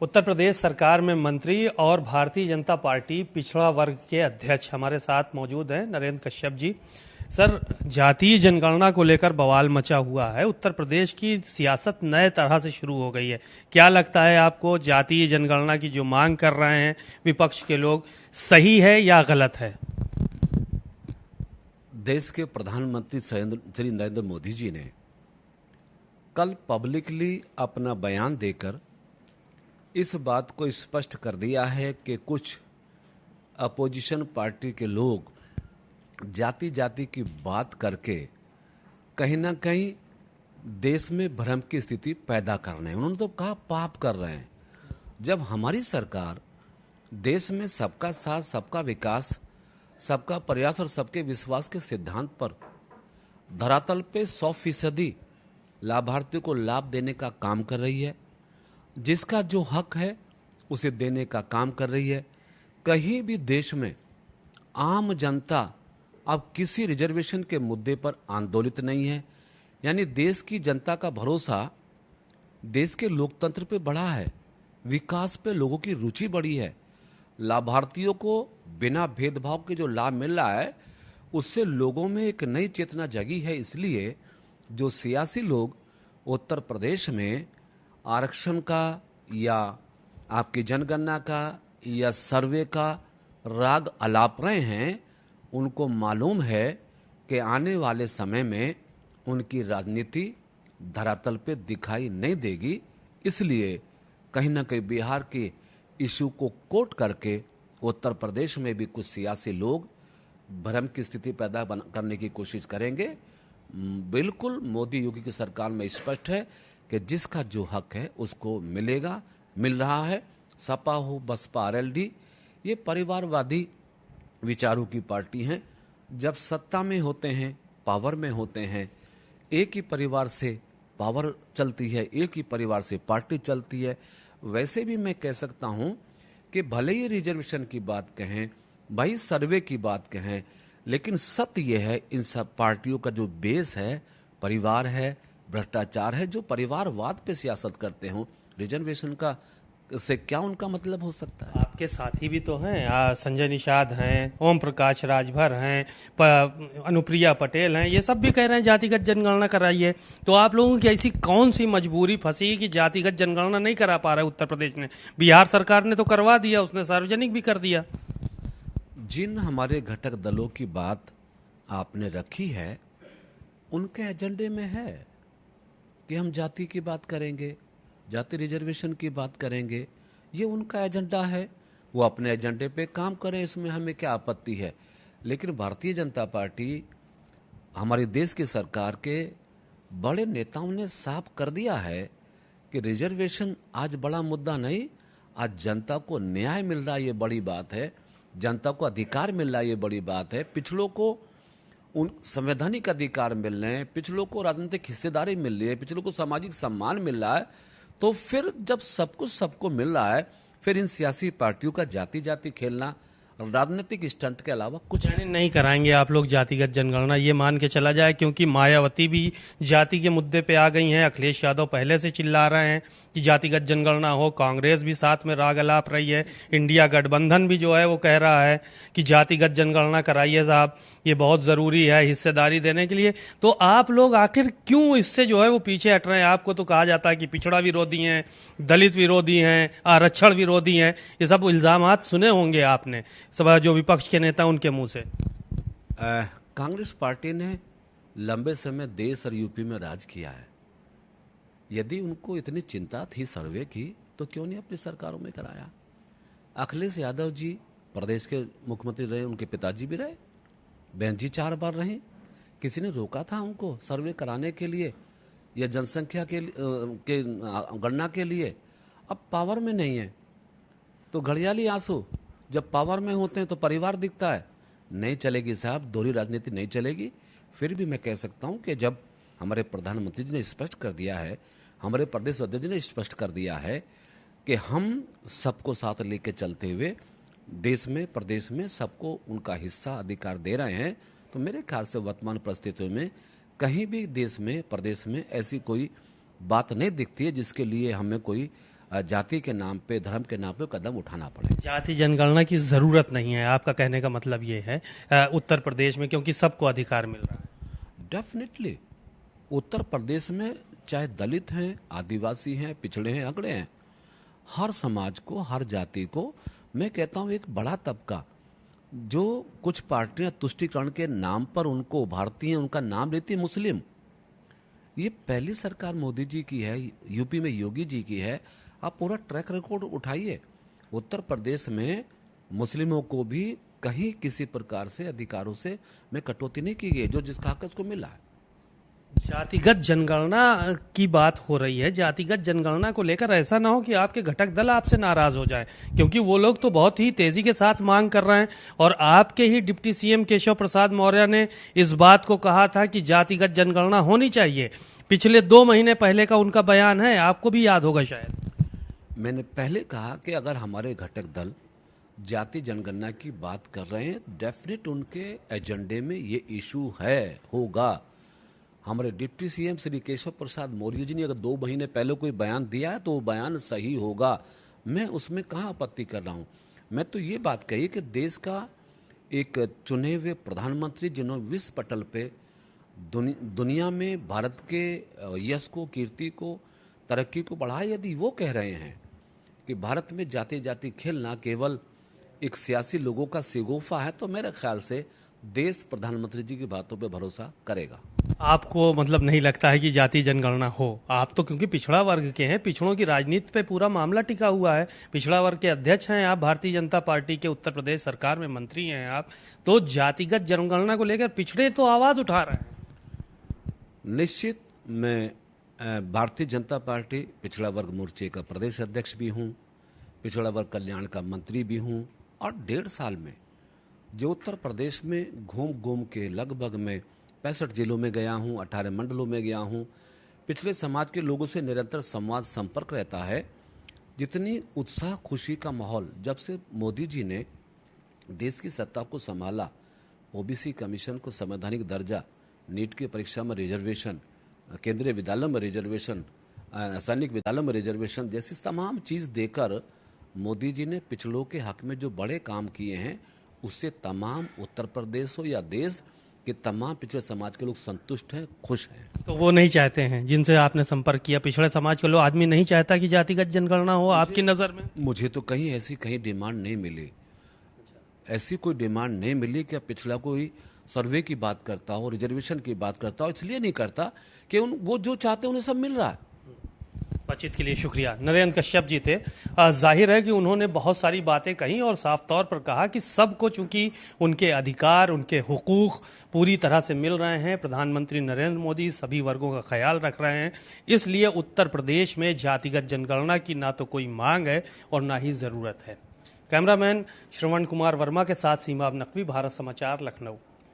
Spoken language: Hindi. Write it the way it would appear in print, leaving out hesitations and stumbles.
उत्तर प्रदेश सरकार में मंत्री और भारतीय जनता पार्टी पिछड़ा वर्ग के अध्यक्ष हमारे साथ मौजूद हैं नरेंद्र कश्यप जी। सर, जातीय जनगणना को लेकर बवाल मचा हुआ है। उत्तर प्रदेश की सियासत नए तरह से शुरू हो गई है। क्या लगता है आपको, जातीय जनगणना की जो मांग कर रहे हैं विपक्ष के लोग, सही है या गलत है? देश के प्रधानमंत्री श्री नरेंद्र मोदी जी ने कल पब्लिकली अपना बयान देकर इस बात को स्पष्ट कर दिया है कि कुछ अपोजिशन पार्टी के लोग जाति जाति की बात करके कहीं ना कहीं देश में भ्रम की स्थिति पैदा कर रहे हैं। उन्होंने तो कहा पाप कर रहे हैं। जब हमारी सरकार देश में सबका साथ, सबका विकास, सबका प्रयास और सबके विश्वास के सिद्धांत पर धरातल पे 100% लाभार्थियों को लाभ देने का काम कर रही है, जिसका जो हक है उसे देने का काम कर रही है। कहीं भी देश में आम जनता अब किसी रिजर्वेशन के मुद्दे पर आंदोलित नहीं है। यानी देश की जनता का भरोसा देश के लोकतंत्र पे बढ़ा है, विकास पे लोगों की रुचि बढ़ी है। लाभार्थियों को बिना भेदभाव के जो लाभ मिल रहा है उससे लोगों में एक नई चेतना जगी है। इसलिए जो सियासी लोग उत्तर प्रदेश में आरक्षण का या आपकी जनगणना का या सर्वे का राग अलाप रहे हैं, उनको मालूम है कि आने वाले समय में उनकी राजनीति धरातल पे दिखाई नहीं देगी। इसलिए कहीं ना कहीं बिहार के इशू को कोट करके उत्तर प्रदेश में भी कुछ सियासी लोग भ्रम की स्थिति पैदा करने की कोशिश करेंगे। बिल्कुल मोदी योगी की सरकार में स्पष्ट है कि जिसका जो हक है उसको मिलेगा, मिल रहा है। सपा हो, बसपा, आरएलडी, ये परिवारवादी विचारों की पार्टी हैं। जब सत्ता में होते हैं, पावर में होते हैं, एक ही परिवार से पावर चलती है, एक ही परिवार से पार्टी चलती है। वैसे भी मैं कह सकता हूं कि भले ही रिजर्वेशन की बात कहें, भाई सर्वे की बात कहें, लेकिन सत्य यह है इन सब पार्टियों का जो बेस है परिवार है, भ्रष्टाचार है। जो परिवारवाद पे सियासत करते हो, रिजर्वेशन का से क्या उनका मतलब हो सकता है? आपके साथी भी तो हैं, संजय निषाद हैं, ओम प्रकाश राजभर हैं, अनुप्रिया पटेल हैं, ये सब भी कह रहे हैं जातिगत जनगणना कराइए। तो आप लोगों की ऐसी कौन सी मजबूरी फंसी कि जातिगत जनगणना नहीं करा पा रहे उत्तर प्रदेश में? बिहार सरकार ने तो करवा दिया, उसने सार्वजनिक भी कर दिया। जिन हमारे घटक दलों की बात आपने रखी है उनके एजेंडे में है कि हम जाति की बात करेंगे, जाति रिजर्वेशन की बात करेंगे। ये उनका एजेंडा है, वो अपने एजेंडे पे काम करें, इसमें हमें क्या आपत्ति है। लेकिन भारतीय जनता पार्टी, हमारे देश की सरकार के बड़े नेताओं ने साफ कर दिया है कि रिजर्वेशन आज बड़ा मुद्दा नहीं, आज जनता को न्याय मिल रहा है, ये बड़ी बात है। जनता को अधिकार मिल रहा है, ये बड़ी बात है। पिछड़ों को उन संवैधानिक अधिकार मिल रहे हैं, पिछड़ों को राजनीतिक हिस्सेदारी मिल रही है, पिछड़ों को सामाजिक सम्मान मिल रहा है। तो फिर जब सब कुछ सबको मिल रहा है, फिर इन सियासी पार्टियों का जाति जाति खेलना राजनीतिक स्टंट के अलावा कुछ नहीं कराएंगे आप लोग जातिगत जनगणना, ये मान के चला जाए, क्योंकि मायावती भी जाति के मुद्दे पे आ गई हैं। अखिलेश यादव पहले से चिल्ला रहे हैं कि जातिगत जनगणना हो, कांग्रेस भी साथ में राग अलाप रही है, इंडिया गठबंधन भी जो है वो कह रहा है कि जातिगत जनगणना कराइए साहब, ये बहुत जरूरी है हिस्सेदारी देने के लिए। तो आप लोग आखिर क्यों इससे जो है वो पीछे हट रहे हैं? आपको तो कहा जाता है कि पिछड़ा विरोधी हैं, दलित विरोधी हैं, आरक्षण विरोधी हैं, ये सब इल्जामात सुने होंगे आपने सब जो विपक्ष के नेता उनके मुंह से। कांग्रेस पार्टी ने लंबे समय देश और यूपी में राज किया है। यदि उनको इतनी चिंता थी सर्वे की तो क्यों नहीं अपनी सरकारों में कराया? अखिलेश यादव जी प्रदेश के मुख्यमंत्री रहे, उनके पिताजी भी रहे, बहन जी 4 बार रहे। किसी ने रोका था उनको सर्वे कराने के लिए या जनसंख्या के गणना के लिए? अब पावर में नहीं है तो घड़ियाली आंसू, जब पावर में होते हैं तो परिवार दिखता है। नहीं चलेगी साहब, दोहरी राजनीति नहीं चलेगी। फिर भी मैं कह सकता हूं कि जब हमारे प्रधानमंत्री जी ने स्पष्ट कर दिया है, हमारे प्रदेश अध्यक्ष जी ने स्पष्ट कर दिया है कि हम सबको साथ लेके चलते हुए देश में, प्रदेश में सबको उनका हिस्सा अधिकार दे रहे हैं, तो मेरे ख्याल से वर्तमान परिस्थितियों में कहीं भी देश में, प्रदेश में ऐसी कोई बात नहीं दिखती है जिसके लिए हमें कोई जाति के नाम पे, धर्म के नाम पे कदम उठाना पड़े। जाति जनगणना की जरूरत नहीं है, आपका कहने का मतलब ये है उत्तर प्रदेश में, क्योंकि सबको अधिकार मिल रहा है। डेफिनेटली उत्तर प्रदेश में चाहे दलित हैं, आदिवासी हैं, पिछड़े हैं, अगड़े हैं, हर समाज को, हर जाति को, मैं कहता हूं एक बड़ा तबका जो कुछ पार्टियां तुष्टीकरण के नाम पर उनको उभारती हैं, उनका नाम लेती है मुस्लिम। ये पहली सरकार मोदी जी की है, यूपी में योगी जी की है। आप पूरा ट्रैक रिकॉर्ड उठाइए, उत्तर प्रदेश में मुस्लिमों को भी कहीं किसी प्रकार से अधिकारों से में कटौती नहीं की गई, जो जिसका हक उसको मिला है। जातिगत जनगणना की बात हो रही है, जातिगत जनगणना को लेकर ऐसा ना हो कि आपके घटक दल आपसे नाराज हो जाए, क्योंकि वो लोग तो बहुत ही तेजी के साथ मांग कर रहे हैं। और आपके ही डिप्टी सीएम केशव प्रसाद मौर्य ने इस बात को कहा था कि जातिगत जनगणना होनी चाहिए। पिछले 2 महीने पहले का उनका बयान है, आपको भी याद होगा शायद। मैंने पहले कहा कि अगर हमारे घटक दल जाति जनगणना की बात कर रहे हैं, डेफिनेट उनके एजेंडे में ये इशू है, होगा। हमारे डिप्टी सीएम श्री केशव प्रसाद मौर्य जी ने अगर 2 महीने पहले कोई बयान दिया है तो वो बयान सही होगा, मैं उसमें कहाँ आपत्ति कर रहा हूँ। मैं तो ये बात कही कि देश का एक चुने हुए प्रधानमंत्री जिन्होंने विश्व पटल पे दुनिया में भारत के यश को, कीर्ति को, तरक्की को बढ़ाए, यदि वो कह रहे हैं कि भारत में जाति जाति खेल ना केवल एक सियासी लोगों का सिगोफा है, तो मेरे ख्याल से देश प्रधानमंत्री जी की बातों पे भरोसा करेगा। आपको मतलब नहीं लगता है कि जाति जनगणना हो? आप तो क्योंकि पिछड़ा वर्ग के हैं, पिछड़ों की राजनीति पे पूरा मामला टिका हुआ है, पिछड़ा वर्ग के अध्यक्ष हैं आप, भारतीय जनता पार्टी के उत्तर प्रदेश सरकार में मंत्री हैं आप, तो जातिगत जनगणना को लेकर पिछड़े तो आवाज उठा रहे हैं। निश्चित मैं भारतीय जनता पार्टी पिछड़ा वर्ग मोर्चे का प्रदेश अध्यक्ष भी हूँ, पिछड़ा वर्ग कल्याण का मंत्री भी हूँ, और 1.5 साल में जो उत्तर प्रदेश में घूम घूम के लगभग मैं 65 जिलों में गया हूँ, 18 मंडलों में गया हूँ, पिछले समाज के लोगों से निरंतर संवाद संपर्क रहता है। जितनी उत्साह खुशी का माहौल जब से मोदी जी ने देश की सत्ता को संभाला, ओबीसी कमीशन को संवैधानिक दर्जा, नीट की परीक्षा में रिजर्वेशन, केंद्रीय विद्यालय में रिजर्वेशन, सैनिक विद्यालय में रिजर्वेशन जैसी तमाम चीज देकर मोदी जी ने पिछड़ों के हक में जो बड़े काम किए हैं, उससे तमाम उत्तर प्रदेश हो या देश के तमाम पिछड़े समाज के लोग संतुष्ट हैं, खुश हैं। तो वो नहीं चाहते हैं जिनसे आपने संपर्क किया, पिछड़े समाज के लोग, आदमी नहीं चाहता कि जातिगत जनगणना हो आपकी नजर में? मुझे तो कहीं डिमांड नहीं मिली, ऐसी कोई डिमांड नहीं मिली कि पिछड़ा कोई सर्वे की बात करता हो, रिजर्वेशन की बात करता हो। इसलिए नहीं करता कि वो जो चाहते हैं उन्हें सब मिल रहा है। बातचीत के लिए शुक्रिया। नरेंद्र कश्यप जी थे। जाहिर है कि उन्होंने बहुत सारी बातें कही और साफ तौर पर कहा कि सबको चूंकि उनके अधिकार, उनके हुकूक पूरी तरह से मिल रहे हैं, प्रधानमंत्री नरेंद्र मोदी सभी वर्गों का ख्याल रख रहे हैं, इसलिए उत्तर प्रदेश में जातिगत जनगणना की ना तो कोई मांग है और ना ही जरूरत है। कैमरामैन श्रवण कुमार वर्मा के साथ सीमा नकवी, भारत समाचार, लखनऊ।